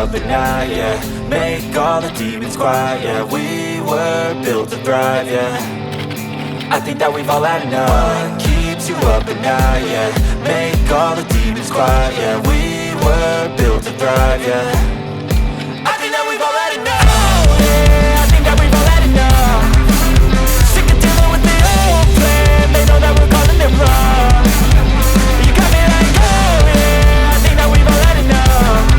At night, yeah. Make all the demons quiet, yeah. We were built to thrive, yeah. I think that we've all had enough. What keeps you up at night, yeah. Make all the demons quiet, yeah. We were built to thrive, yeah. I think that we've all had enough. Yeah, I think that we've all had enough. Sick of dealing with the old plan. They know that we're calling it wrong. You got me like, oh yeah. I think that we've all had enough.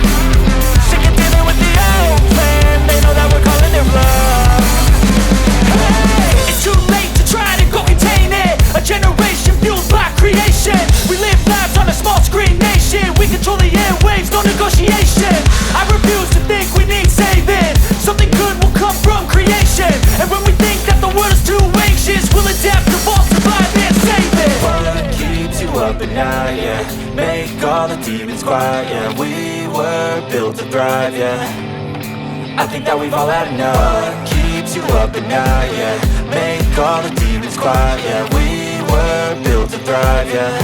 They know that we're calling it love. Hey, it's too late to try to go contain it. A generation fueled by creation. We live lives on a small screen nation. We control the airwaves, no negotiation. I refuse to think we need saving. Something good will come from creation. And when we think that the world is too anxious, we'll adapt, evolve, survive and save it. What keeps you up at night, yeah. Make all the demons quiet, yeah. We were built to thrive, yeah. I think that we've all had enough. What keeps you up at night, yeah. Make all the demons quiet, yeah. We were built to thrive, yeah.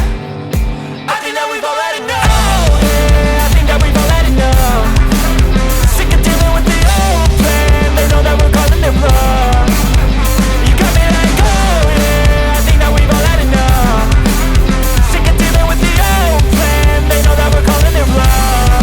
I think that we've all had enough. Yeah, I think that we've all had enough. Sick of dealing with the old plan. They know that we're calling it wrong. You got me like, oh yeah. I think that we've all had enough. Sick of dealing with the old plan. They know that we're calling it wrong.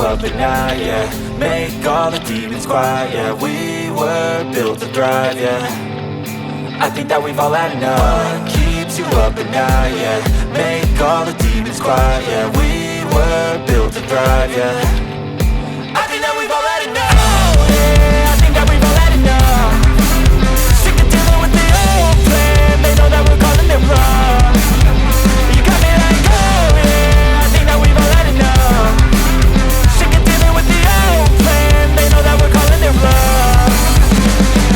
Up at night, yeah. Make all the demons quiet, yeah. We were built to thrive, yeah. I think that we've all had enough. What keeps you up at night, yeah. Make all the demons quiet, yeah. We were built to thrive, yeah. I think that we've all had enough. Yeah, I think that we've all had enough. Sick of dealing with the old plan. They know that we're calling it wrong. You got me like, oh yeah. I think that we've all had enough. They know that we're calling it love.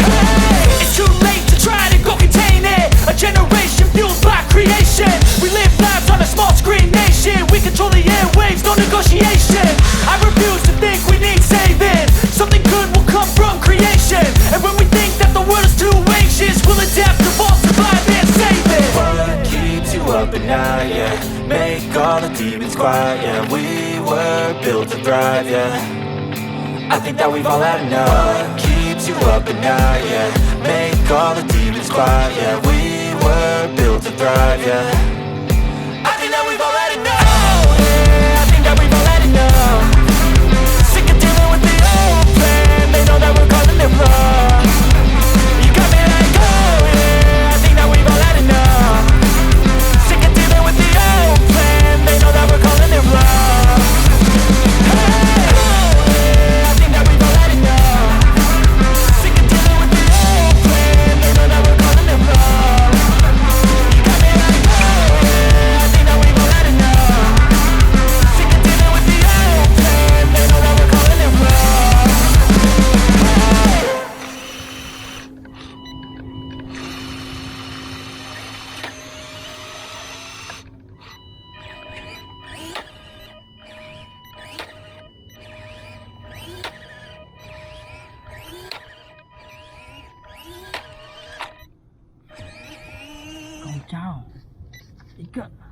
Hey, it's too late to try to go contain it. A generation fueled by creation. We live lives on a small screen nation. We control the airwaves, no negotiation. I refuse to think we need saving. Something good will come from creation. And when we think that the world is too anxious, we'll adapt, evolve, survive and save it. What keeps you up at night, yeah. Make all the demons quiet, yeah. We were built to thrive, yeah. I think that we've all had enough. What keeps you up at night, yeah. Make all the demons quiet, yeah. We were built to thrive, yeah. I think that we've all had enough. Yeah, I think that we've all had enough. Sick of dealing with the old plan. They know that we're calling it wrong. You got me like, oh yeah. I think that we've all had enough. Sick of dealing with the old plan. They know that we're calling it wrong. Sick of dealing with the old plan. They know that we're calling it wrong. You got me like, oh 一家哦，一个。